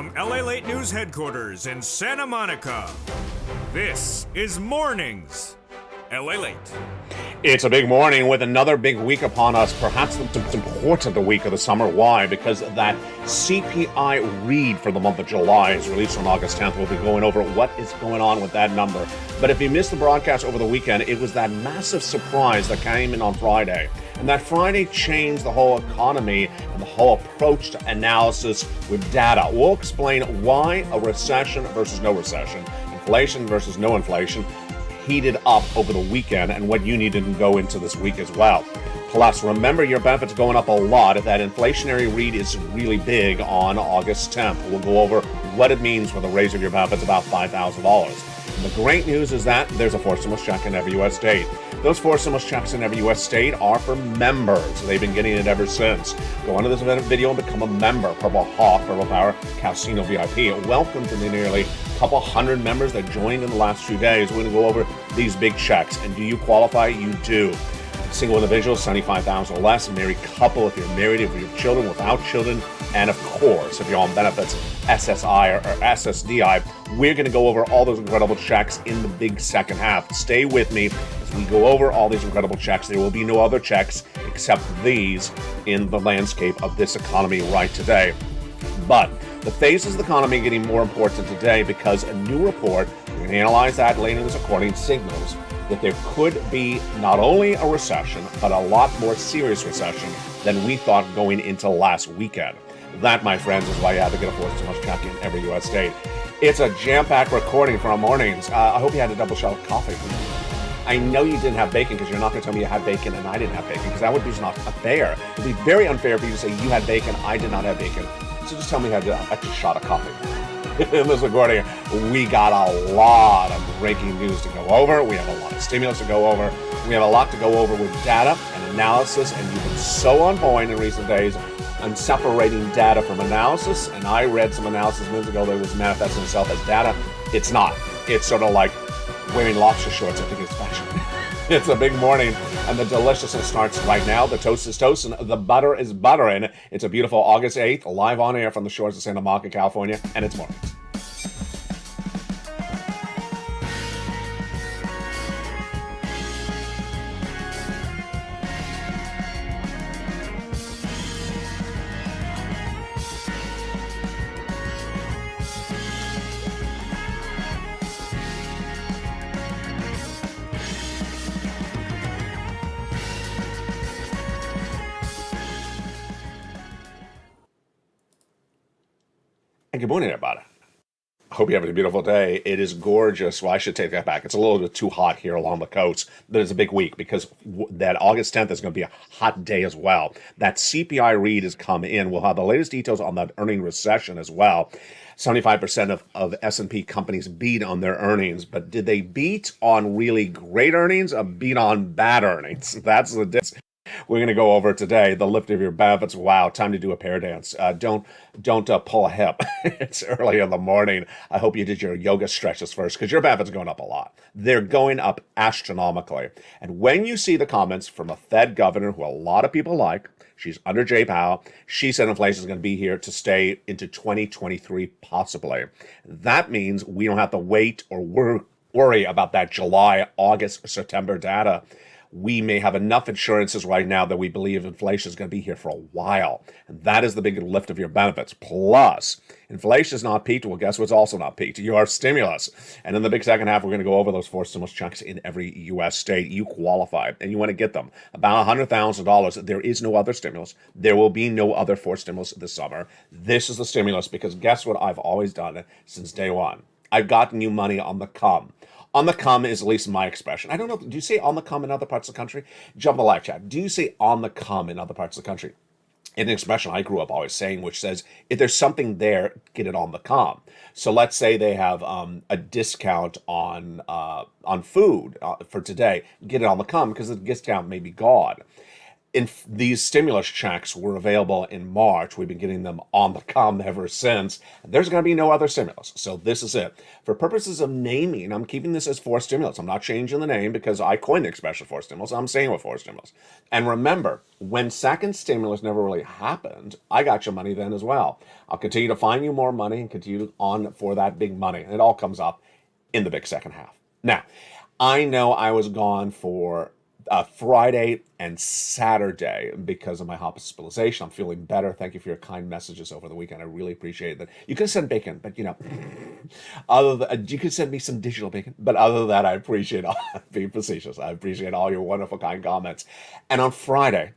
From LALATE News Headquarters in Santa Monica, this is Mornings, LALATE. It's a big morning with another big week upon us, perhaps the most important week of the summer. Why? Because that CPI read for the month of July is released on August 10th. We'll be going over what is going on with that number. But if you missed the broadcast over the weekend, it was that massive surprise that came in on Friday. And that Friday changed the whole economy and the whole approach to analysis with data. We'll explain why a recession versus no recession, inflation versus no inflation, heated up over the weekend and what you need to go into this week as well. Plus, remember your benefits going up a lot. That inflationary read is really big on August 10th. We'll go over what it means for the raise of your benefits, about $5,000. The great news is that there's a fourth stimulus check in every U.S. state. Those four stimulus checks in every U.S. state are for members. They've been getting it ever since. Go onto this video and become a member. Purple Hawk, Purple Power, Casino VIP. Welcome to the nearly couple hundred members that joined in the last few days. We're going to go over these big checks. And do you qualify? You do. Single individual, $75,000 or less. Married couple, if you're married, if you have children, without children. And of course, if you're on benefits, SSI or SSDI. We're going to go over all those incredible checks in the big second half. Stay with me as we go over all these incredible checks. There will be no other checks except these in the landscape of this economy right today. But the phases of the economy are getting more important today because a new report, we're going to analyze that later in this recording, signals that there could be not only a recession, but a lot more serious recession than we thought going into last weekend. That, my friends, is why you have to get a fourth stimulus check in every U.S. state. It's a jam-packed recording for our mornings. I hope you had a double shot of coffee. I know you didn't have bacon because you're not going to tell me you had bacon and I didn't have bacon, because that would be not fair. It would be very unfair for you to say you had bacon, I did not have bacon. So just tell me you had an extra shot of coffee. In this recording, we got a lot of breaking news to go over. We have a lot of stimulus to go over. We have a lot to go over with data and analysis, and you've been so on point in recent days on separating data from analysis. And I read some analysis minutes ago that was manifesting itself as data. It's not. It's sort of like wearing lobster shorts. I think it's fashion. It's a big morning, and the deliciousness starts right now. The toast is toasting, the butter is buttering. It's a beautiful August 8th, live on air from the shores of Santa Monica, California, and it's morning. Good morning, everybody. I hope you have a beautiful day. It is gorgeous. Well, I should take that back. It's a little bit too hot here along the coast, but it's a big week because that August 10th is going to be a hot day as well. That CPI read has come in. We'll have the latest details on that earning recession as well. 75% of S&P companies beat on their earnings, but did they beat on really great earnings or beat on bad earnings? That's the difference. We're going to go over today the lift of your benefits. Wow, time to do a pair dance. Don't pull a hip. It's early in the morning. I hope you did your yoga stretches first because your benefits are going up a lot. They're going up astronomically. And when you see the comments from a Fed governor who a lot of people like, she's under Jay Powell, she said inflation is going to be here to stay into 2023 possibly. That means we don't have to wait or worry about that July, August, September data. We may have enough insurances right now that we believe inflation is going to be here for a while. And that is the big lift of your benefits. Plus, inflation is not peaked. Well, guess what's also not peaked? Your stimulus. And in the big second half, we're going to go over those four stimulus checks in every U.S. state. You qualify, and you want to get them. About $100,000. There is no other stimulus. There will be no other four stimulus this summer. This is the stimulus because guess what I've always done since day one? I've gotten you money on the come. On the come is at least my expression. I don't know. Do you say on the come in other parts of the country? Jump in the live chat. Do you say on the come in other parts of the country? It's an expression I grew up always saying, which says, if there's something there, get it on the come. So let's say they have a discount on food for today. Get it on the come because the discount may be gone. these stimulus checks were available in March. We've been getting them on the come ever since. There's going to be no other stimulus. So this is it. For purposes of naming, I'm keeping this as forced stimulus. I'm not changing the name because I coined the expression forced stimulus. I'm saying with forced stimulus. And remember, when second stimulus never really happened, I got your money then as well. I'll continue to find you more money and continue on for that big money. And it all comes up in the big second half. Now, I know I was gone for Friday and Saturday because of my hospitalization. I'm feeling better. Thank you for your kind messages over the weekend. I really appreciate that. You could send bacon, but you could send me some digital bacon. But other than that, I appreciate all being facetious. I appreciate all your wonderful, kind comments. And on Friday,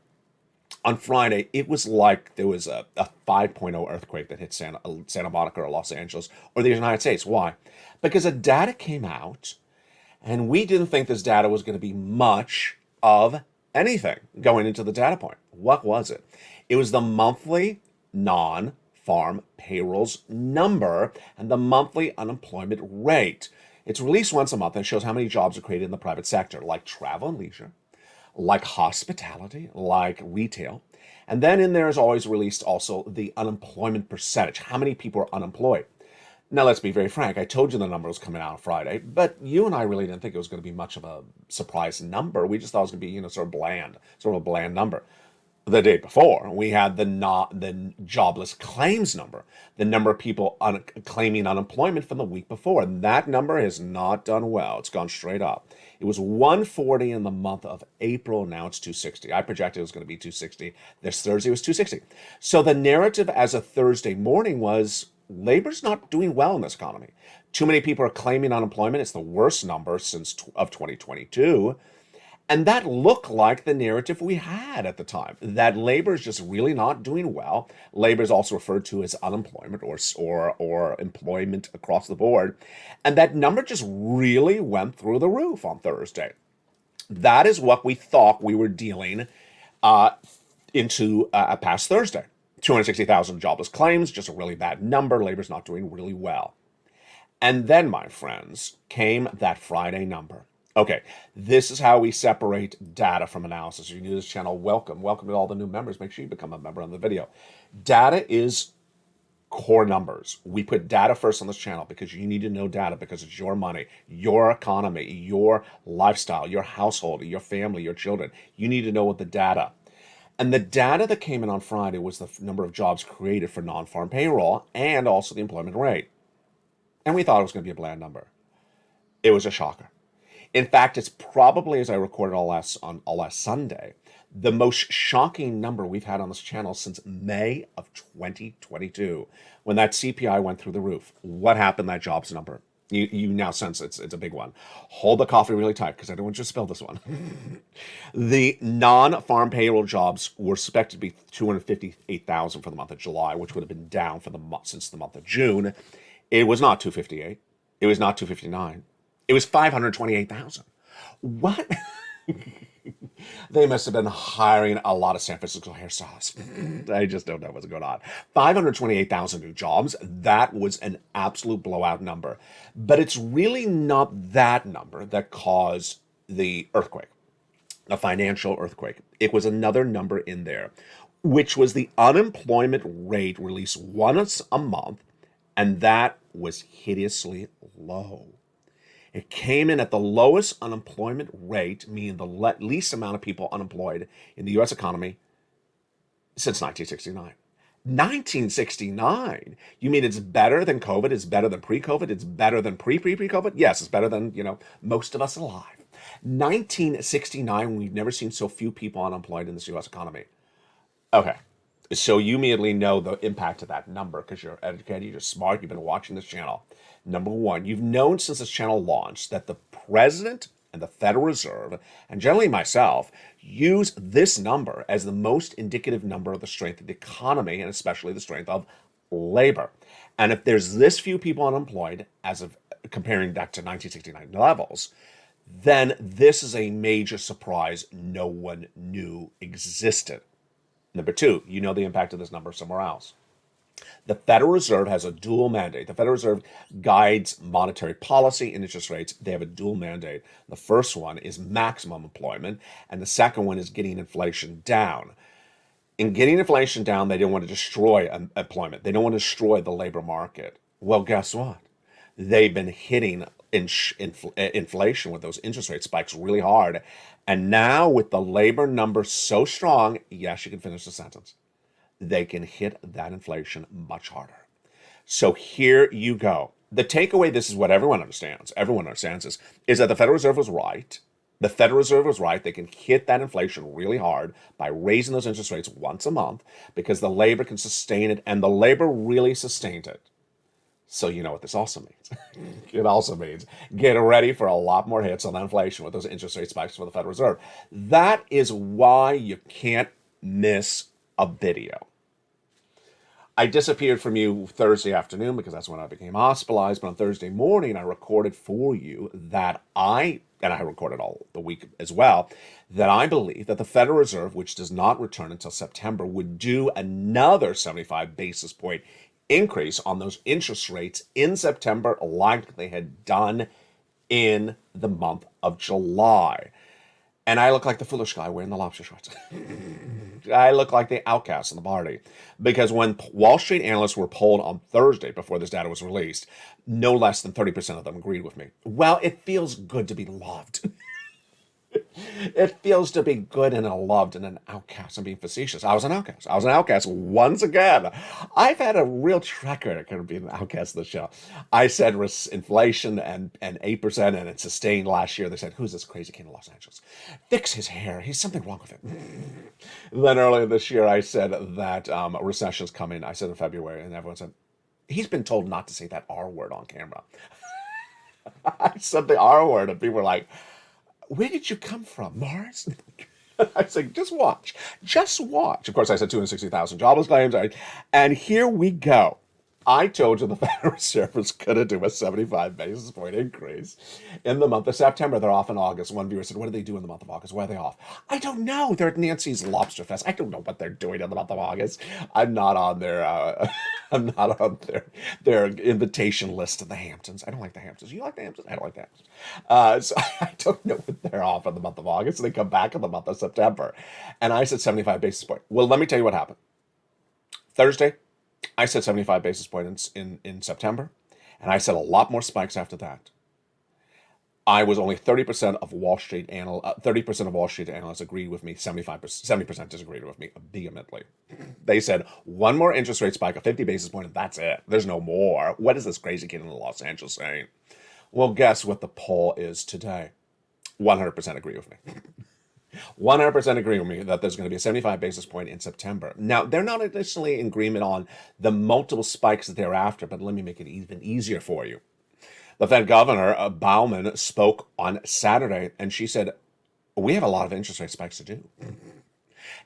it was like there was a 5.0 earthquake that hit Santa Monica or Los Angeles or the United States. Why? Because the data came out, and we didn't think this data was going to be much of anything going into the data point. What was it? It was the monthly non-farm payrolls number and the monthly unemployment rate. It's released once a month and shows how many jobs are created in the private sector, like travel and leisure, like hospitality, like retail. And then in there is always released also the unemployment percentage, how many people are unemployed. Now, let's be very frank. I told you the number was coming out on Friday, but you and I really didn't think it was going to be much of a surprise number. We just thought it was going to be, sort of a bland number. The day before, we had the jobless claims number, the number of people claiming unemployment from the week before. And that number has not done well. It's gone straight up. It was 140 in the month of April. Now it's 260. I projected it was going to be 260. This Thursday was 260. So the narrative as of Thursday morning was, labor's not doing well in this economy. Too many people are claiming unemployment. It's the worst number of 2022. And that looked like the narrative we had at the time, that labor is just really not doing well. Labor is also referred to as unemployment or employment across the board. And that number just really went through the roof on Thursday. That is what we thought we were dealing into past Thursday. 260,000 jobless claims, just a really bad number. Labor's not doing really well. And then, my friends, came that Friday number. Okay, this is how we separate data from analysis. If you're new to this channel, welcome. Welcome to all the new members. Make sure you become a member on the video. Data is core numbers. We put data first on this channel because you need to know data because it's your money, your economy, your lifestyle, your household, your family, your children. You need to know what the data. And the data that came in on Friday was the number of jobs created for non-farm payroll and also the employment rate. And we thought it was going to be a bland number. It was a shocker. In fact, it's probably, as I recorded all last Sunday, the most shocking number we've had on this channel since May of 2022, when that CPI went through the roof. What happened to that jobs number? You now sense it's a big one. Hold the coffee really tight because I don't want you to spill this one. The non-farm payroll jobs were expected to be 258,000 for the month of July, which would have been down for since the month of June. It was not 258. It was not 259. It was 528,000. What? They must have been hiring a lot of San Francisco hairstylists. I just don't know what's going on. 528,000 new jobs. That was an absolute blowout number. But it's really not that number that caused the earthquake, a financial earthquake. It was another number in there, which was the unemployment rate released once a month, and that was hideously low. It came in at the lowest unemployment rate, meaning the least amount of people unemployed in the U.S. economy since 1969. 1969? You mean it's better than COVID? It's better than pre-COVID? It's better than pre-COVID? Yes, it's better than, most of us alive. 1969, we've never seen so few people unemployed in this U.S. economy. Okay. So you immediately know the impact of that number because you're educated, you're smart, you've been watching this channel. Number one, you've known since this channel launched that the president and the Federal Reserve, and generally myself, use this number as the most indicative number of the strength of the economy and especially the strength of labor. And if there's this few people unemployed, as of comparing that to 1969 levels, then this is a major surprise no one knew existed. Number two, you know the impact of this number somewhere else. The Federal Reserve has a dual mandate. The Federal Reserve guides monetary policy and interest rates. They have a dual mandate. The first one is maximum employment, and the second one is getting inflation down. In getting inflation down, they don't want to destroy employment. They don't want to destroy the labor market. Well, guess what? They've been hitting inflation with those interest rate spikes really hard. And now with the labor numbers so strong, yes, you can finish the sentence, they can hit that inflation much harder. So here you go. The takeaway, this is what everyone understands. Everyone understands this, is that the Federal Reserve was right. The Federal Reserve was right. They can hit that inflation really hard by raising those interest rates once a month because the labor can sustain it, and the labor really sustained it. So you know what this also means. It also means get ready for a lot more hits on inflation with those interest rate spikes for the Federal Reserve. That is why you can't miss a video. I disappeared from you Thursday afternoon because that's when I became hospitalized. But on Thursday morning, I recorded for you that and I recorded all the week as well, that I believe that the Federal Reserve, which does not return until September, would do another 75 basis point increase on those interest rates in September like they had done in the month of July. And I look like the foolish guy wearing the lobster shorts. I look like the outcast in the party. Because when Wall Street analysts were polled on Thursday before this data was released, no less than 30% of them agreed with me. Well, it feels good to be loved. It feels to be good and loved and an outcast. I'm being facetious. I was an outcast. I was an outcast once again. I've had a real track record of being an outcast of the show. I said inflation and 8% and it sustained last year. They said, who's this crazy kid in Los Angeles? Fix his hair. He's something wrong with it. Then earlier this year, I said that a recession's coming. I said in February, and everyone said, he's been told not to say that R word on camera. I said the R word, and people were like, where did you come from, Mars? I said, just watch. Just watch. Of course, I said 260,000 jobless claims. And here we go. I told you the Federal Reserve was going to do a 75 basis point increase in the month of September. They're off in August. One viewer said, what do they do in the month of August? Why are they off? I don't know. They're at Nancy's Lobster Fest. I don't know what they're doing in the month of August. I'm not on their I'm not on their invitation list to the Hamptons. I don't like the Hamptons. You like the Hamptons? I don't like the Hamptons. So I don't know what they're off in the month of August. They come back in the month of September. And I said 75 basis point. Well, let me tell you what happened. Thursday, I said 75 basis points in September, and I said a lot more spikes after that. I was only 30% of Wall Street 30% of Wall Street analysts agreed with me. 70% disagreed with me vehemently. They said one more interest rate spike of 50 basis points, and that's it. There's no more. What is this crazy kid in Los Angeles saying? Well, guess what the poll is today? 100% agree with me. 100% agree with me that there's going to be a 75 basis point in September. Now, they're not initially in agreement on the multiple spikes thereafter, but let me make it even easier for you. The Fed Governor, Bauman, spoke on Saturday, and she said, we have a lot of interest rate spikes to do.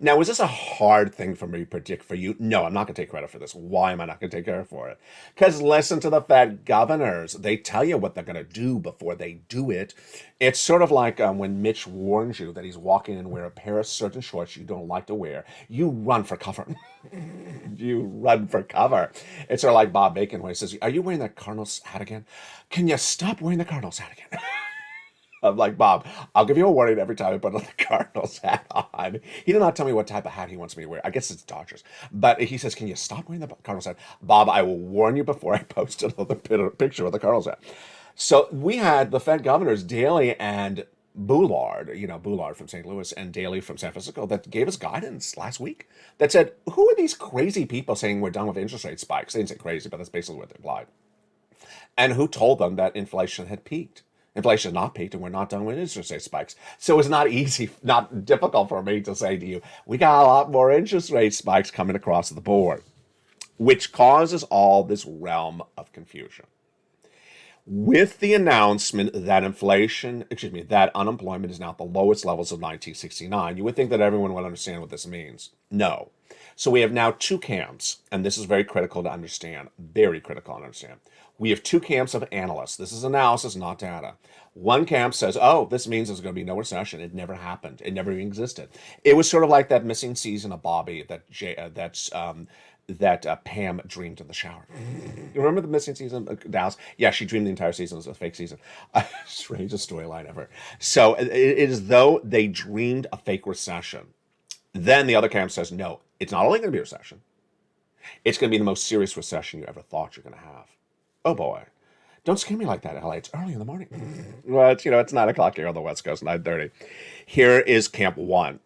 Now, is this a hard thing for me to predict for you? No, I'm not going to take credit for this. Why am I not going to take credit for it? Because listen to the Fed governors. They tell you what they're going to do before they do it. It's sort of like when Mitch warns you that he's walking in wear a pair of certain shorts you don't like to wear. You run for cover. You run for cover. It's sort of like Bob Bacon when he says, are you wearing that Cardinals hat again? Can you stop wearing the Cardinals hat again? I'm like, Bob, I'll give you a warning every time I put the Cardinals hat on. He did not tell me what type of hat he wants me to wear. I guess it's Dodgers. But he says, can you stop wearing the Cardinals hat? Bob, I will warn you before I post another picture of the Cardinals hat. So we had the Fed governors, Daly and Boulard, Boulard from St. Louis and Daly from San Francisco, that gave us guidance last week that said, who are these crazy people saying we're done with interest rate spikes? They didn't say crazy, but that's basically what they implied. And who told them that inflation had peaked? Inflation has not peaked, and we're not done with interest rate spikes. So it's not difficult for me to say to you, we got a lot more interest rate spikes coming across the board, which causes all this realm of confusion. With the announcement that that unemployment is now at the lowest levels of 1969, you would think that everyone would understand what this means. No. So we have now two camps, and this is very critical to understand, very critical to understand. We have two camps of analysts. This is analysis, not data. One camp says, oh, this means there's going to be no recession. It never happened. It never even existed. It was sort of like that missing season of Bobby that that Pam dreamed in the shower. You remember the missing season of Dallas? Yeah, she dreamed the entire season was a fake season. Strangest storyline ever. So it is though they dreamed a fake recession. Then the other camp says, no, it's not only going to be a recession, it's going to be the most serious recession you ever thought you're going to have. Oh boy. Don't scare me like that, LA. It's early in the morning. Well, it's 9 o'clock here on the West Coast, 9:30. Here is Camp 1.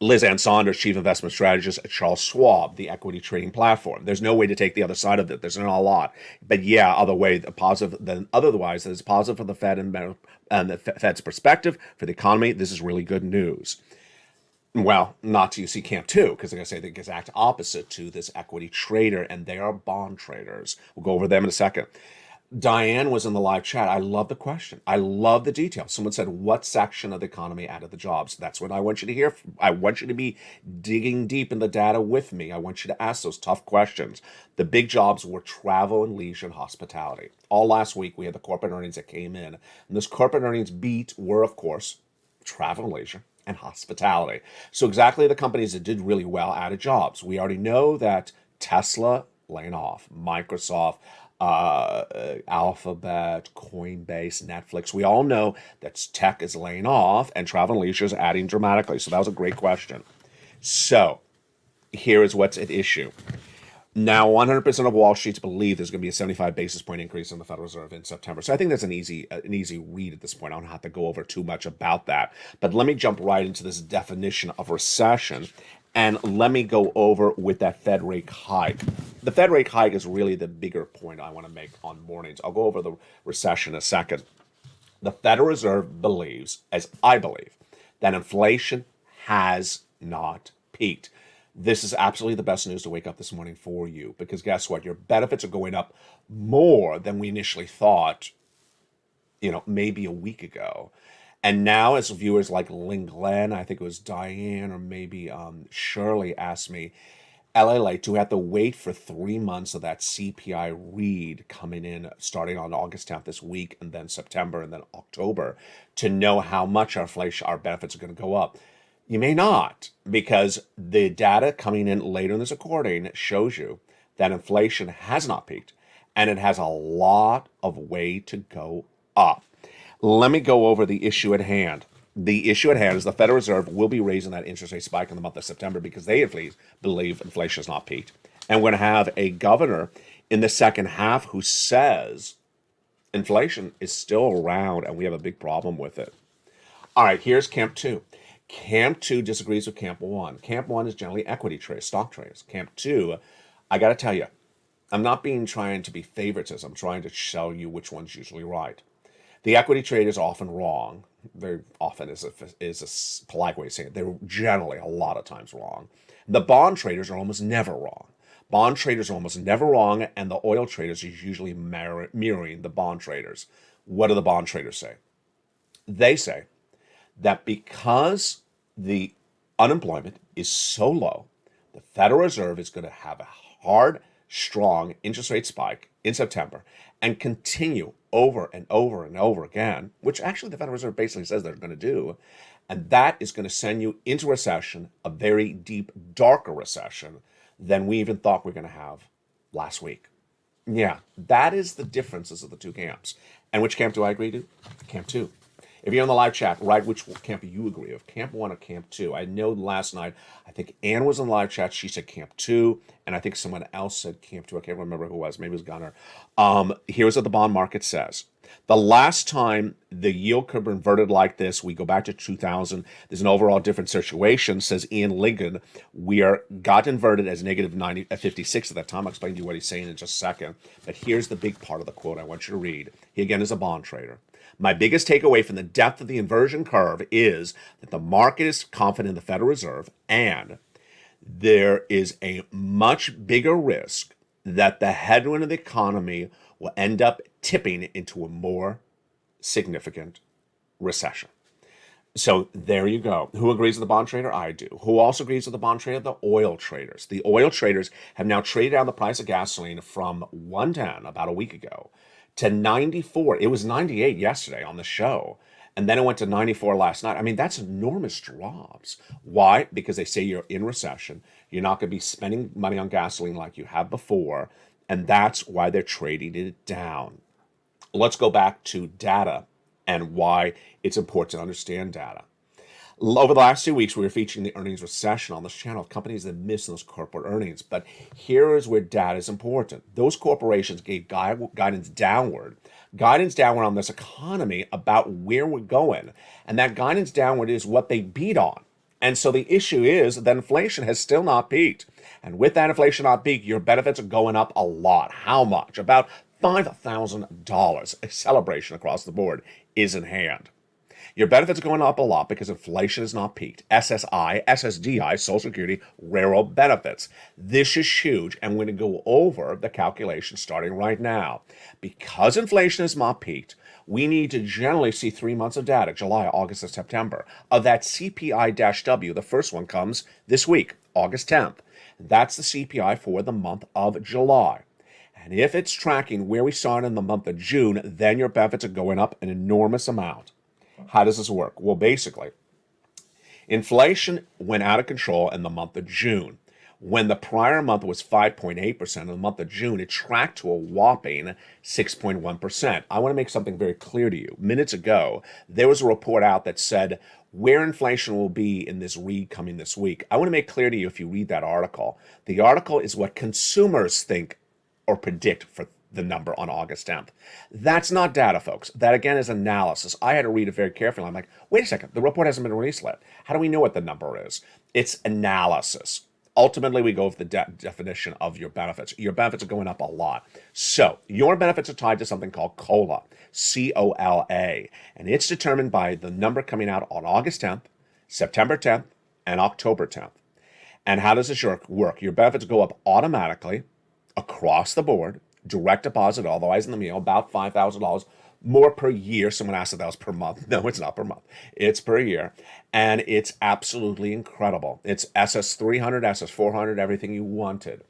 Liz Ann Saunders, Chief Investment Strategist at Charles Schwab, the equity trading platform. There's no way to take the other side of it. There's not a lot. But yeah, other way, positive than otherwise, it's positive for the Fed and the Fed's perspective for the economy. This is really good news. Well, not till you see Camp 2, because like I say, the exact opposite to this equity trader, and they are bond traders. We'll go over them in a second. Diane was in the live chat. I love the question. I love the details. Someone said, what section of the economy added the jobs? That's what I want you to hear. I want you to be digging deep in the data with me. I want you to ask those tough questions. The big jobs were travel and leisure and hospitality. All last week, we had the corporate earnings that came in. And this corporate earnings beat were, of course, travel and leisure and hospitality. So exactly the companies that did really well added jobs. We already know that Tesla laying off, Microsoft, Alphabet, Coinbase, Netflix. We all know that tech is laying off and travel and leisure is adding dramatically. So that was a great question. So here is what's at issue. Now, 100% of Wall Street believe there's going to be a 75 basis point increase in the Federal Reserve in September. So I think that's an easy read at this point. I don't have to go over too much about that. But let me jump right into this definition of recession. And let me go over with that Fed rate hike. The Fed rate hike is really the bigger point I want to make on mornings. I'll go over the recession in a second. The Federal Reserve believes, as I believe, that inflation has not peaked. This is absolutely the best news to wake up this morning for you, because guess what? Your benefits are going up more than we initially thought, maybe a week ago. And now, as viewers like Lynn Glenn, I think it was Diane or maybe Shirley asked me, LALATE, do we have to wait for 3 months of that CPI read coming in starting on August 10th this week, and then September, and then October, to know how much our benefits are going to go up? You may not, because the data coming in later in this recording shows you that inflation has not peaked, and it has a lot of way to go up. Let me go over the issue at hand. The issue at hand is the Federal Reserve will be raising that interest rate spike in the month of September because they believe inflation has not peaked. And we're going to have a governor in the second half who says inflation is still around and we have a big problem with it. All right, here's Camp 2. Camp 2 disagrees with Camp 1. Camp 1 is generally equity traders, stock traders. Camp 2, I got to tell you, I'm not trying to be favoritism. I'm trying to tell you which one's usually right. The equity traders are often wrong. Very often is a polite way of saying it. They're generally a lot of times wrong. The bond traders are almost never wrong. Bond traders are almost never wrong, and the oil traders are usually mirroring the bond traders. What do the bond traders say? They say that because the unemployment is so low, the Federal Reserve is going to have a hard, strong interest rate spike in September and continue over and over and over again, which actually the Federal Reserve basically says they're going to do. And that is going to send you into recession, a very deep, darker recession than we even thought we were going to have last week. Yeah, that is the differences of the two camps. And which camp do I agree to? Camp 2. If you're in the live chat, write which camp you agree with, Camp 1 or Camp 2. I know last night, I think Ann was in the live chat. She said Camp 2, and I think someone else said Camp 2. I can't remember who it was. Maybe it was Gunnar. Here's what the bond market says. The last time the yield curve inverted like this, we go back to 2000. There's an overall different situation, says Ian Lincoln. Got inverted as negative 56 at that time. I'll explain to you what he's saying in just a second. But here's the big part of the quote I want you to read. He, again, is a bond trader. My biggest takeaway from the depth of the inversion curve is that the market is confident in the Federal Reserve, and there is a much bigger risk that the headwind of the economy will end up tipping into a more significant recession. So there you go. Who agrees with the bond trader? I do. Who also agrees with the bond trader? The oil traders. The oil traders have now traded down the price of gasoline from 110 about a week ago to 94. It was 98 yesterday on the show. and then it went to 94 last night. I mean, that's enormous drops. Why? Because they say you're in recession. You're not going to be spending money on gasoline like you have before, and that's why they're trading it down. Let's go back to data and why it's important to understand data. Over the last 2 weeks, we were featuring the earnings recession on this channel, companies that miss those corporate earnings. But here is where data is important. Those corporations gave guidance downward on this economy about where we're going. And that guidance downward is what they beat on. And so the issue is that inflation has still not peaked. And with that inflation not peaked, your benefits are going up a lot. How much? About $5,000. A celebration across the board is in hand. Your benefits are going up a lot because inflation has not peaked. SSI, SSDI, Social Security, railroad benefits. This is huge, and we're going to go over the calculation starting right now. Because inflation has not peaked, we need to generally see 3 months of data, July, August, and September, of that CPI-W. The first one comes this week, August 10th. That's the CPI for the month of July. And if it's tracking where we saw it in the month of June, then your benefits are going up an enormous amount. How does this work? Well, basically, inflation went out of control in the month of June. When the prior month was 5.8%, in the month of June, it tracked to a whopping 6.1%. I want to make something very clear to you. Minutes ago, there was a report out that said where inflation will be in this read coming this week. I want to make clear to you if you read that article. The article is what consumers think or predict for the number on August 10th. That's not data, folks. That, again, is analysis. I had to read it very carefully. I'm like, wait a second, the report hasn't been released yet. How do we know what the number is? It's analysis. Ultimately, we go with the definition of your benefits. Your benefits are going up a lot. So your benefits are tied to something called COLA, C-O-L-A, and it's determined by the number coming out on August 10th, September 10th, and October 10th. And how does this work? Your benefits go up automatically across the board, direct deposit, otherwise in the mail, about $5,000 more per year. Someone asked if that was per month. No, it's not per month. It's per year. And it's absolutely incredible. It's SS300, SS400, everything you wanted.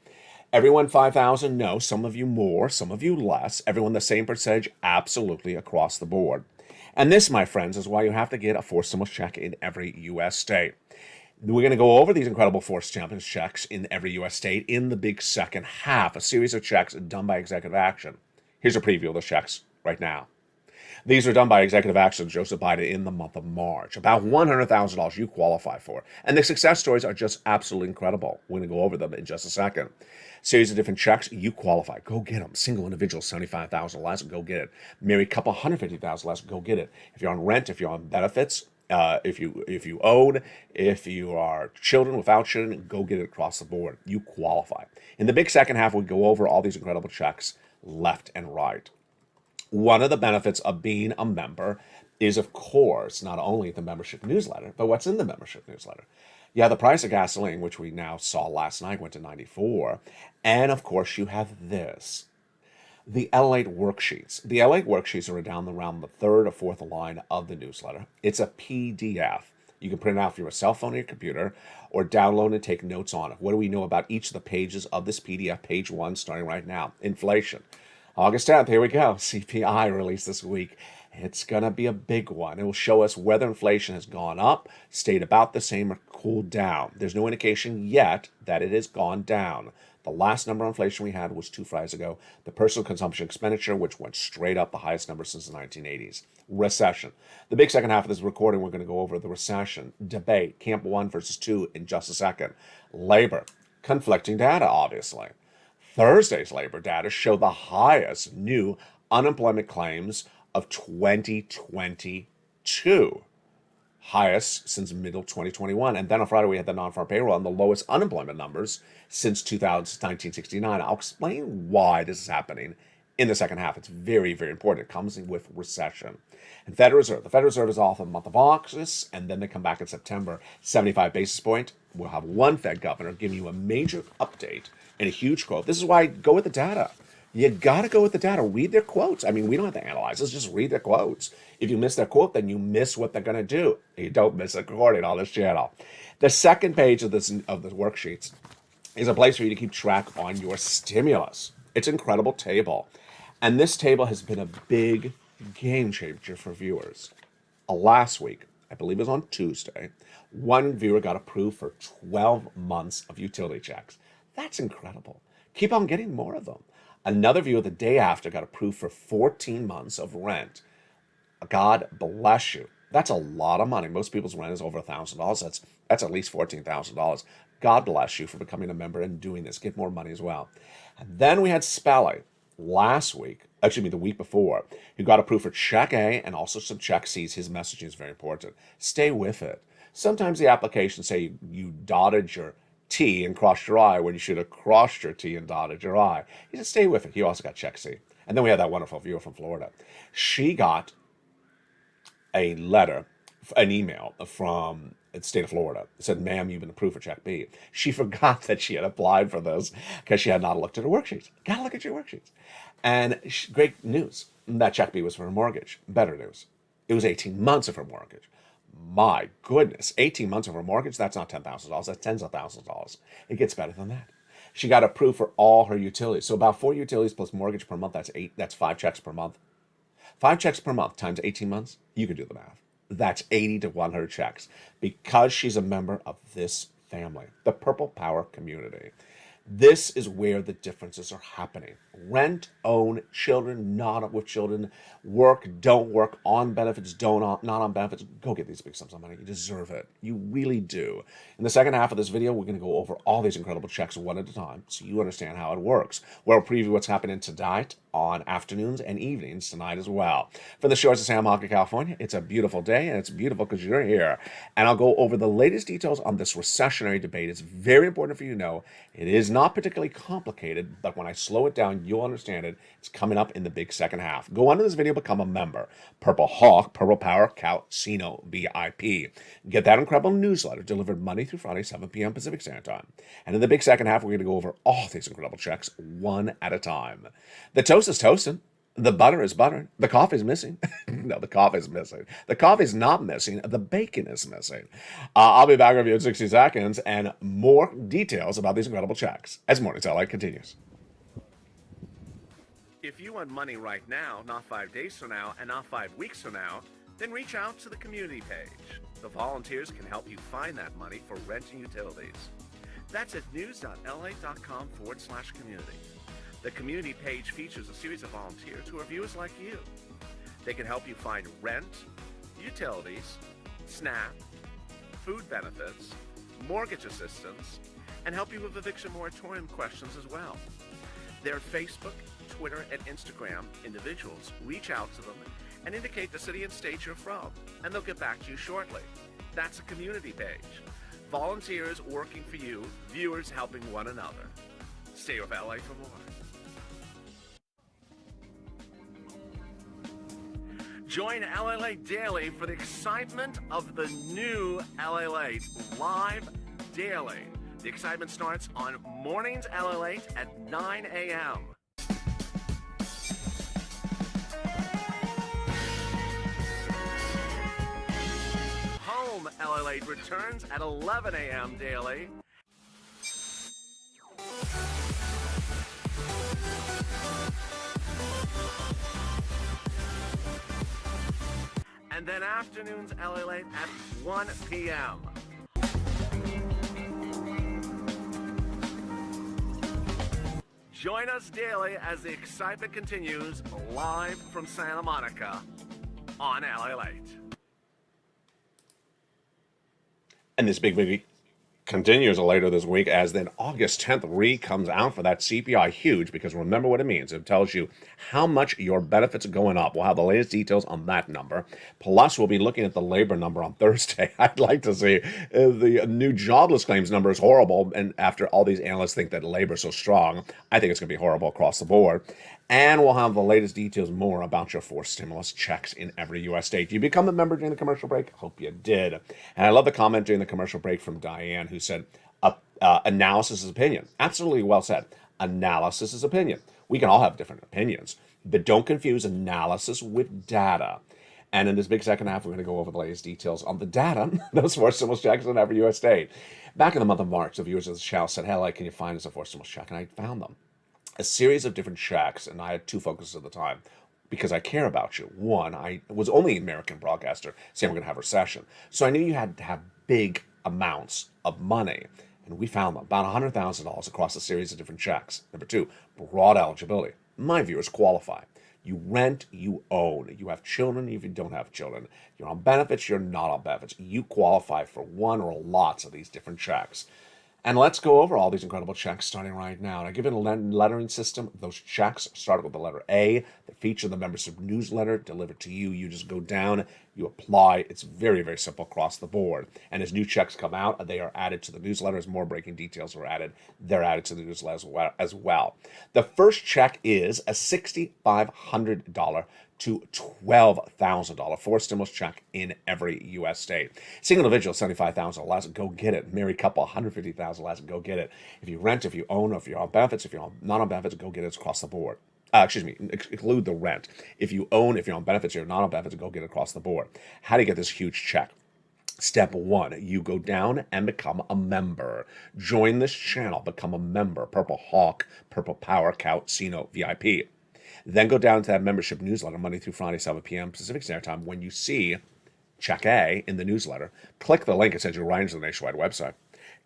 Everyone 5,000? No. Some of you more, some of you less. Everyone the same percentage? Absolutely across the board. And this, my friends, is why you have to get a forced stimulus check in every U.S. state. We're going to go over these incredible forced stimulus checks in every U.S. state in the big second half, a series of checks done by executive action. Here's a preview of the checks right now. These are done by executive action Joseph Biden in the month of March. About $100,000 you qualify for. And the success stories are just absolutely incredible. We're going to go over them in just a second. Series of different checks, you qualify. Go get them. Single individual, $75,000 less, go get it. Married couple, $150,000 less, go get it. If you're on rent, if you're on benefits, if you own, if you are children, without children, go get it across the board. You qualify. In the big second half, we go over all these incredible checks left and right. One of the benefits of being a member is, of course, not only the membership newsletter, but what's in the membership newsletter. Yeah, the price of gasoline, which we now saw last night, went to 94. And, of course, you have this. The LALATE worksheets. The LALATE worksheets are down around the third or fourth line of the newsletter. It's a PDF. You can print it out from your cell phone or your computer or download and take notes on it. What do we know about each of the pages of this PDF? Page 1, starting right now. Inflation. August 10th, here we go. CPI released this week. It's going to be a big one. It will show us whether inflation has gone up, stayed about the same, or cooled down. There's no indication yet that it has gone down. The last number of inflation we had was 2 Fridays ago. The personal consumption expenditure, which went straight up, the highest number since the 1980s. Recession. The big second half of this recording, we're going to go over the recession debate, camp 1 versus 2 in just a second. Labor. Conflicting data, obviously. Thursday's labor data show the highest new unemployment claims of 2022. Highest since middle 2021. And then on Friday, we had the non-farm payroll and the lowest unemployment numbers since 1969. I'll explain why this is happening in the second half. It's very, very important. It comes with recession. And Federal Reserve. The Federal Reserve is off in the month of August, and then they come back in September. 75 basis point. We'll have one Fed governor giving you a major update and a huge quote. This is why I go with the data. You got to go with the data. Read their quotes. I mean, we don't have to analyze this. Just read their quotes. If you miss their quote, then you miss what they're going to do. You don't miss a recording on this channel. The second page of the worksheets is a place for you to keep track on your stimulus. It's an incredible table. And this table has been a big game changer for viewers. Last week, I believe it was on Tuesday, one viewer got approved for 12 months of utility checks. That's incredible. Keep on getting more of them. Another viewer the day after got approved for 14 months of rent. God bless you. That's a lot of money. Most people's rent is over $1,000. That's at least $14,000. God bless you for becoming a member and doing this. Get more money as well. And then we had Spelly last week, actually the week before, who got approved for Check A and also some Check C's. His messaging is very important. Stay with it. Sometimes the applications say you dotted your T and crossed your I when you should have crossed your T and dotted your I. He said stay with it. He also got Check C. And then we had that wonderful viewer from Florida. She got a letter, an email from the state of Florida. It said, ma'am, you've been approved for Check B. She forgot that she had applied for this because she had not looked at her worksheets. Gotta look at your worksheets. And great news, that Check B was for her mortgage. Better news, it was 18 months of her mortgage. My goodness, 18 months of her mortgage, that's not $10,000, that's tens of thousands of dollars. It gets better than that. She got approved for all her utilities. So about 4 utilities plus mortgage per month, that's 5 checks per month. 5 checks per month times 18 months, you can do the math. That's 80 to 100 checks because she's a member of this family, the Purple Power community. This is where the differences are happening. Rent, own, children, not with children, work, don't work, on benefits, not on benefits. Go get these big sums of money. You deserve it. You really do. In the second half of this video, we're going to go over all these incredible checks one at a time so you understand how it works. We'll preview what's happening tonight on afternoons and evenings tonight as well. From the shores of Santa Monica, California, it's a beautiful day, and it's beautiful because you're here. And I'll go over the latest details on this recessionary debate. It's very important for you to know. It is not particularly complicated, but when I slow it down, you'll understand it. It's coming up in the big second half. Go under this video, become a member. Purple Hawk, Purple Power, Casino VIP. Get that incredible newsletter delivered Monday through Friday, 7 p.m. Pacific Standard Time. And in the big second half, we're going to go over all these incredible checks one at a time. The toast is toasting. The butter is buttered. The coffee is missing. No, the coffee is missing. The coffee is not missing. The bacon is missing. I'll be back with you in 60 seconds and more details about these incredible checks as Morning's LA continues. If you want money right now, not 5 days from now, and not 5 weeks from now, then reach out to the community page. The volunteers can help you find that money for rent and utilities. That's at news.la.com/community. The community page features a series of volunteers who are viewers like you. They can help you find rent, utilities, SNAP, food benefits, mortgage assistance, and help you with eviction moratorium questions as well. Their Facebook, Twitter, and Instagram individuals reach out to them and indicate the city and state you're from, and they'll get back to you shortly. That's a community page. Volunteers working for you, viewers helping one another. Stay with LA for more. Join LALATE Daily for the excitement of the new LALATE live daily. The excitement starts on Mornings LALATE at 9 a.m. Home LALATE returns at 11 a.m. daily. And then afternoons LALATE at 1 p.m. Join us daily as the excitement continues live from Santa Monica on LALATE. And this big week continues later this week as then August 10th read comes out for that CPI. Huge, because remember what it means. It tells you how much your benefits are going up. We'll have the latest details on that number. Plus, we'll be looking at the labor number on Thursday. I'd like to see the new jobless claims number is horrible. And after all these analysts think that labor is so strong, I think it's going to be horrible across the board. And we'll have the latest details more about your forced stimulus checks in every U.S. state. You become a member during the commercial break? Hope you did. And I love the comment during the commercial break from Diane, who said, analysis is opinion. Absolutely well said. Analysis is opinion. We can all have different opinions, but don't confuse analysis with data. And in this big second half, we're going to go over the latest details on the data, those forced stimulus checks in every U.S. state. Back in the month of March, the viewers of the show said, hey, can you find us a forced stimulus check? And I found them. A series of different checks, and I had 2 focuses at the time. because I care about you. One, I was only an American broadcaster saying we're going to have a recession. So I knew you had to have big amounts of money. And we found them, about $100,000 across a series of different checks. Number two, broad eligibility. My viewers qualify. You rent, you own. You have children, if you don't have children. You're on benefits, you're not on benefits. You qualify for one or lots of these different checks. And let's go over all these incredible checks starting right now. And I give it a lettering system. Those checks start with the letter A. They feature the membership newsletter delivered to you. You just go down, you apply. It's very, very simple across the board. And as new checks come out, they are added to the newsletter. As more breaking details are added, they're added to the newsletter as well. The first check is a $6,500 to $12,000 for a stimulus check in every U.S. state. Single individual, $75,000 less, go get it. Married couple, $150,000 less, go get it. If you rent, if you own, or if you're on benefits, if you're not on benefits, go get it. It's across the board. Include the rent. If you own, if you're on benefits, you're not on benefits, go get it across the board. How do you get this huge check? Step one, you go down and become a member. Join this channel, become a member. Purple Hawk, Purple Power, Casino VIP. Then go down to that membership newsletter Monday through Friday, 7 p.m. Pacific Standard Time. When you see Check A in the newsletter, click the link. It sends you right into the nationwide website.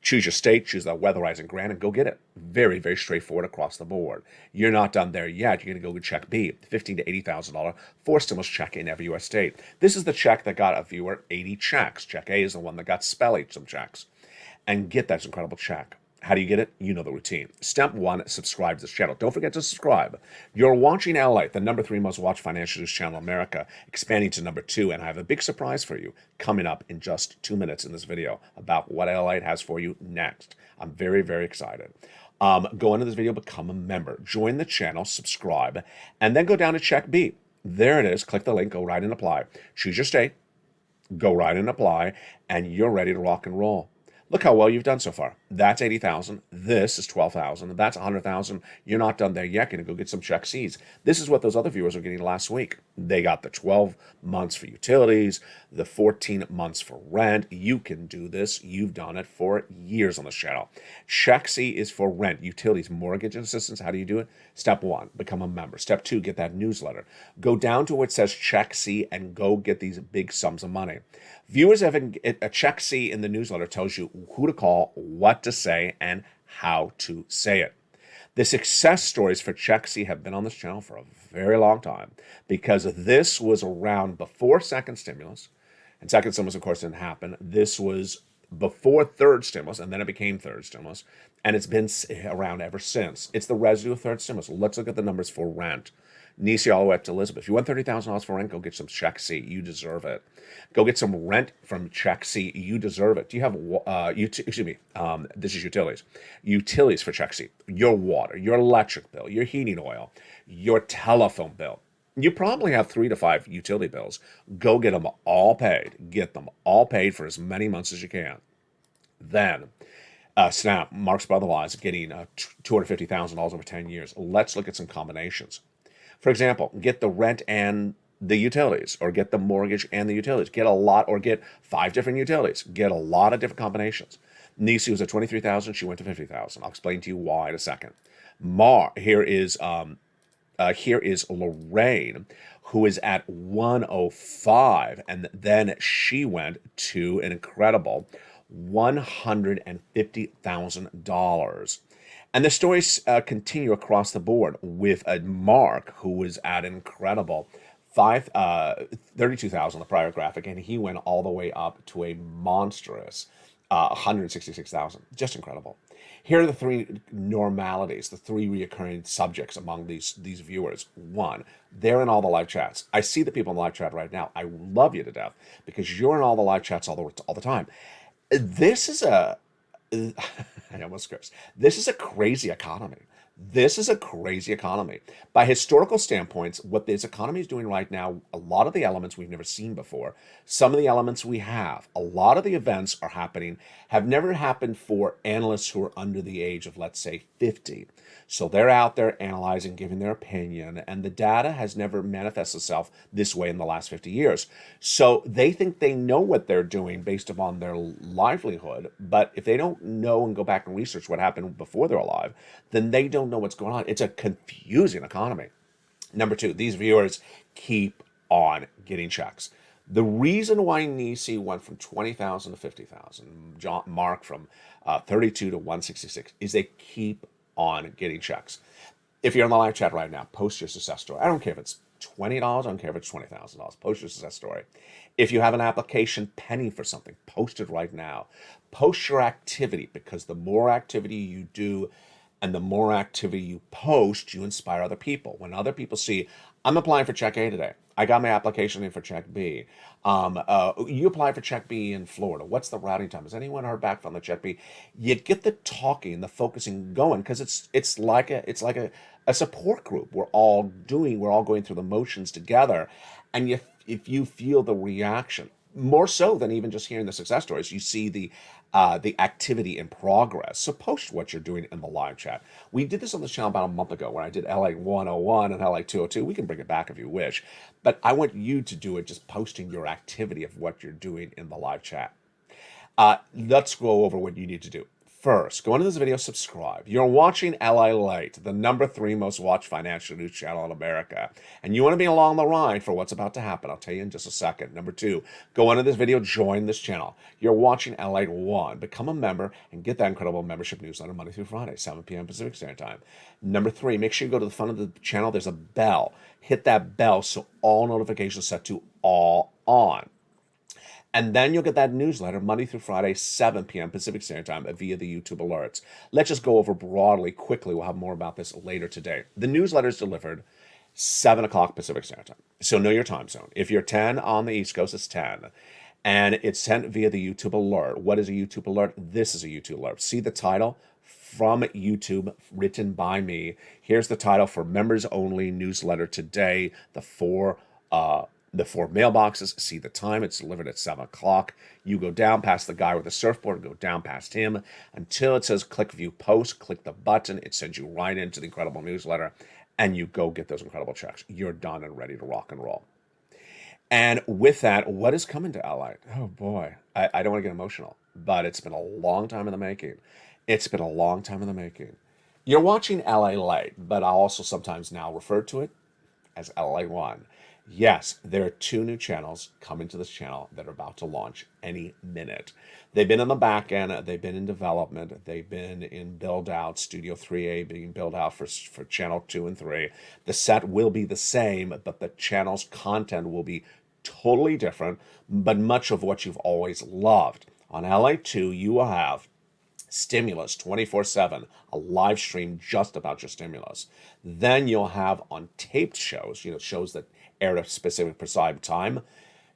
Choose your state, choose that weatherizing grant, and go get it. Very, very straightforward across the board. You're not done there yet. You're going to go get Check B, $15,000 to $80,000 for stimulus check in every U.S. state. This is the check that got a viewer 80 checks. Check A is the one that got Spelly some checks. And get that incredible check. How do you get it? You know the routine. Step one, subscribe to this channel. Don't forget to subscribe. You're watching LALATE, the number 3 most watched financial news channel in America, expanding to number 2, and I have a big surprise for you coming up in just 2 minutes in this video about what LALATE has for you next. I'm very, very excited. Go into this video, become a member, join the channel, subscribe, and then go down to Check B. There it is. Click the link, go right and apply. Choose your state, go right and apply, and you're ready to rock and roll. Look how well you've done so far. That's 80,000. This is 12,000. That's 100,000. You're not done there yet. You're going to go get some check C's. This is what those other viewers were getting last week. They got the 12 months for utilities, the 14 months for rent. You can do this. You've done it for years on this channel. Check C is for rent, utilities, mortgage assistance. How do you do it? Step one, become a member. Step two, get that newsletter. Go down to where it says Check C and go get these big sums of money. Viewers have a Check C in the newsletter tells you who to call, what to say, and how to say it. The success stories for Check C have been on this channel for a very long time because this was around before second stimulus. And second stimulus, of course, didn't happen. This was before third stimulus, and then it became third stimulus. And it's been around ever since. It's the residue of third stimulus. Let's look at the numbers for rent. Nisi all the way up to Elizabeth. If you want $30,000 for rent, go get some Check C. You deserve it. Go get some rent from Check C. You deserve it. Do you have, this is utilities. Utilities for Check C. Your water, your electric bill, your heating oil, your telephone bill. You probably have 3 to 5 utility bills. Go get them all paid. Get them all paid for as many months as you can. Then, Snap, Mark's brother-in-law is getting $250,000 over 10 years. Let's look at some combinations. For example, get the rent and the utilities, or get the mortgage and the utilities. Get a lot, or get 5 different utilities. Get a lot of different combinations. Nisi was at $23,000. She went to $50,000. I'll explain to you why in a second. Here is Lorraine, who is at 105, and then she went to an incredible $150,000. And the stories continue across the board with Mark, who was at an incredible $32,000 the prior graphic, and he went all the way up to a monstrous $166,000. Just incredible. Here are the 3 normalities, the 3 reoccurring subjects among these viewers. 1, they're in all the live chats. I see the people in the live chat right now. I love you to death because you're in all the live chats all the time. This is I almost cursed. This is a crazy economy. This is a crazy economy. By historical standpoints, what this economy is doing right now, a lot of the elements we've never seen before, some of the elements we have, a lot of the events are happening, have never happened for analysts who are under the age of, let's say, 50. So they're out there analyzing, giving their opinion, and the data has never manifested itself this way in the last 50 years. So they think they know what they're doing based upon their livelihood, but if they don't know and go back and research what happened before they're alive, then they don't know what's going on. It's a confusing economy. Number two, these viewers keep on getting checks. The reason why Nisi went from 20,000 to 50,000, Mark from 32 to 166, is they keep on getting checks. If you're in the live chat right now, post your success story. I don't care if it's $20, I don't care if it's $20,000. Post your success story. If you have an application pending for something, post it right now. Post your activity, because the more activity you do and the more activity you post, you inspire other people. When other people see, I'm applying for check A today. I got my application in for check B. You apply for check B in Florida. What's the routing time? Has anyone heard back from the check B? You get the talking, the focusing going, because it's like a support group. We're all going through the motions together, and if you feel the reaction, more so than even just hearing the success stories, you see the activity in progress. So post what you're doing in the live chat. We did this on this channel about a month ago when I did LA 101 and LA 202. We can bring it back if you wish, but I want you to do it just posting your activity of what you're doing in the live chat. Let's go over what you need to do. First, go into this video, subscribe. You're watching LALATE, the #3 most watched financial news channel in America. And you want to be along the ride for what's about to happen. I'll tell you in just a second. Number two, go into this video, join this channel. You're watching LALATE 1. Become a member and get that incredible membership newsletter Monday through Friday, 7 p.m. Pacific Standard Time. Number three, make sure you go to the front of the channel. There's a bell. Hit that bell so all notifications set to all on. And then you'll get that newsletter Monday through Friday, 7 p.m. Pacific Standard Time via the YouTube alerts. Let's just go over broadly, quickly. We'll have more about this later today. The newsletter is delivered 7 o'clock Pacific Standard Time. So know your time zone. If you're 10 on the East Coast, it's 10. And it's sent via the YouTube alert. What is a YouTube alert? This is a YouTube alert. See the title? From YouTube, written by me. Here's the title for members only newsletter today. The four mailboxes. See the time. It's delivered at 7 o'clock. You go down past the guy with the surfboard, go down past him until it says click view post. Click the button. It sends you right into the incredible newsletter, and you go get those incredible checks. You're done and ready to rock and roll. And with that, what is coming to LA? Oh boy, I don't want to get emotional, but it's been a long time in the making. It's been a long time in the making. You're watching LALATE, but I also sometimes now refer to it as LA 1. Yes, there are 2 new channels coming to this channel that are about to launch any minute. They've been in the back end, they've been in development, they've been in build out, Studio 3A being built out for channel 2 and 3. The set will be the same, but the channel's content will be totally different, but much of what you've always loved. On LA 2, you will have stimulus 24/7, a live stream just about your stimulus. Then you'll have on taped shows, shows that air at a specific prescribed time,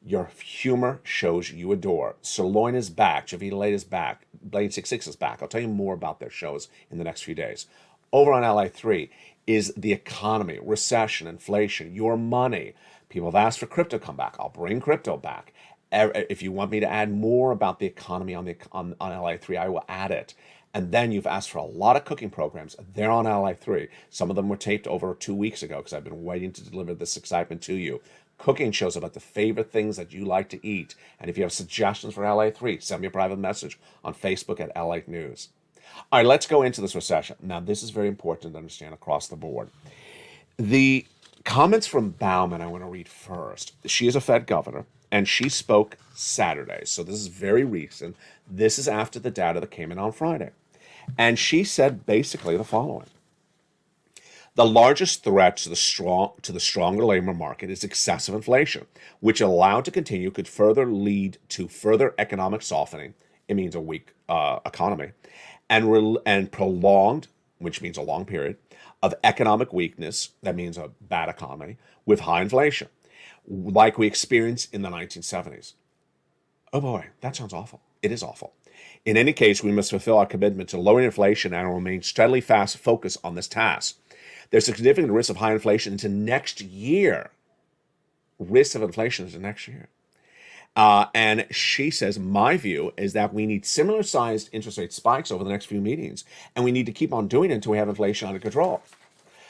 your humor shows you adore. Sirloin is back, Javita Late is back, Blade 66 is back. I'll tell you more about their shows in the next few days. Over on LA 3 is the economy, recession, inflation, your money. People have asked for crypto to come back. I'll bring crypto back. If you want me to add more about the economy on LA 3, I will add it. And then you've asked for a lot of cooking programs. They're on LA 3. Some of them were taped over 2 weeks ago because I've been waiting to deliver this excitement to you. Cooking shows about the favorite things that you like to eat. And if you have suggestions for LA 3, send me a private message on Facebook at LA News. All right, let's go into this recession. Now, this is very important to understand across the board. The comments from Bauman I want to read first. She is a Fed governor, and she spoke Saturday. So this is very recent. This is after the data that came in on Friday. And she said basically the following. The largest threat to the stronger labor market is excessive inflation, which allowed to continue could further lead to further economic softening. It means a weak economy, and prolonged, which means a long period, of economic weakness. That means a bad economy with high inflation, like we experienced in the 1970s. Oh boy, that sounds awful. It is awful. In any case, we must fulfill our commitment to lowering inflation and remain steadily focused on this task. There's a significant risk of high inflation into next year. Risk of inflation into next year. And she says, my view is that we need similar sized interest rate spikes over the next few meetings, and we need to keep on doing it until we have inflation under control.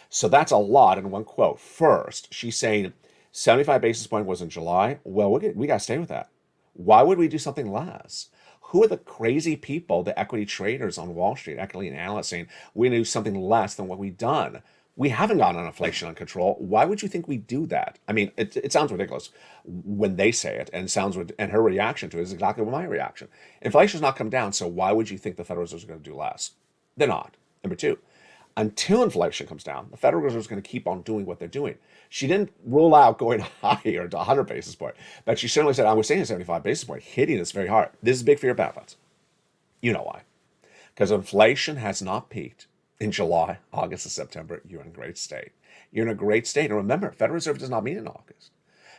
So that's a lot in one quote. First, she's saying 75 basis point was in July. Well, we got to stay with that. Why would we do something less? Who are the crazy people, the equity traders on Wall Street, equity analysts saying we're going to do something less than what we've done? We haven't gotten inflation under control. Why would you think we do that? I mean, it sounds ridiculous when they say it, and and her reaction to it is exactly my reaction. Inflation's not come down, so why would you think the Federal Reserve is going to do less? They're not. Number two, until inflation comes down, the Federal Reserve is going to keep on doing what they're doing. She didn't rule out going higher to 100 basis point, but she certainly said, I was saying 75 basis point, hitting us very hard. This is big for your benefits. You know why? Because inflation has not peaked in July, August, and September. You're in a great state. You're in a great state. And remember, Federal Reserve does not meet in August.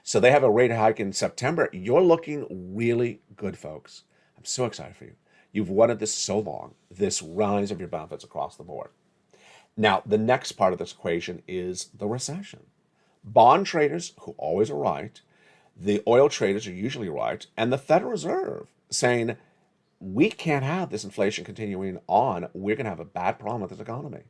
So they have a rate hike in September. You're looking really good, folks. I'm so excited for you. You've wanted this so long, this rise of your benefits across the board. Now, the next part of this equation is the recession. Bond traders, who always are right, the oil traders are usually right, and the Federal Reserve saying, we can't have this inflation continuing on. We're going to have a bad problem with this economy.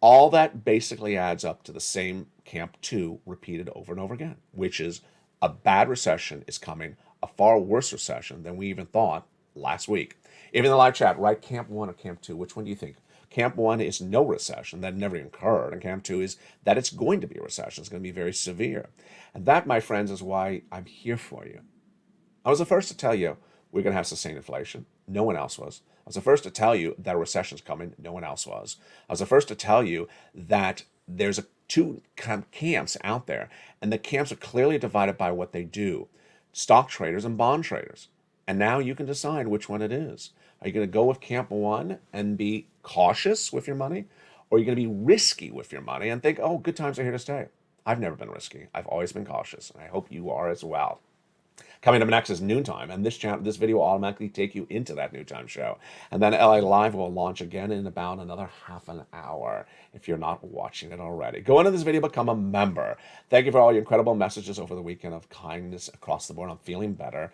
All that basically adds up to the same Camp 2 repeated over and over again, which is a bad recession is coming, a far worse recession than we even thought last week. Even in the live chat, right, Camp 1 or Camp 2, which one do you think? Camp 1 is no recession, that never even occurred, and Camp 2 is that it's going to be a recession. It's going to be very severe. And that, my friends, is why I'm here for you. I was the first to tell you we're going to have sustained inflation. No one else was. I was the first to tell you that a recession's coming. No one else was. I was the first to tell you that there's two camps out there, and the camps are clearly divided by what they do. Stock traders and bond traders. And now you can decide which one it is. Are you going to go with Camp 1 and be cautious with your money? Or are you going to be risky with your money and think, oh, good times are here to stay? I've never been risky. I've always been cautious, and I hope you are as well. Coming up next is Noontime, and this video will automatically take you into that Noontime show. And then LA Live will launch again in about another half an hour if you're not watching it already. Go into this video, become a member. Thank you for all your incredible messages over the weekend of kindness across the board. I'm feeling better.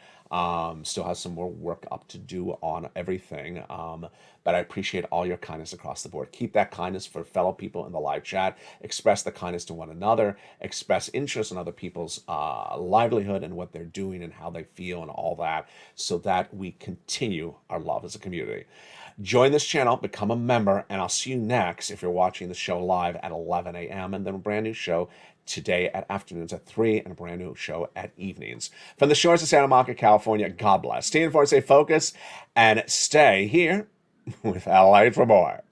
Still have some more work up to do on everything, but I appreciate all your kindness across the board. Keep that kindness for fellow people in the live chat. Express the kindness to one another. Express interest in other people's livelihood and what they're doing and how they feel and all that, so that we continue our love as a community. Join this channel, become a member, and I'll see you next if you're watching the show live at 11 a.m. and then a brand new show today at afternoons at 3 and a brand new show at evenings. From the shores of Santa Monica, California, God bless. Stay informed, stay focused, and stay here with LALATE for more.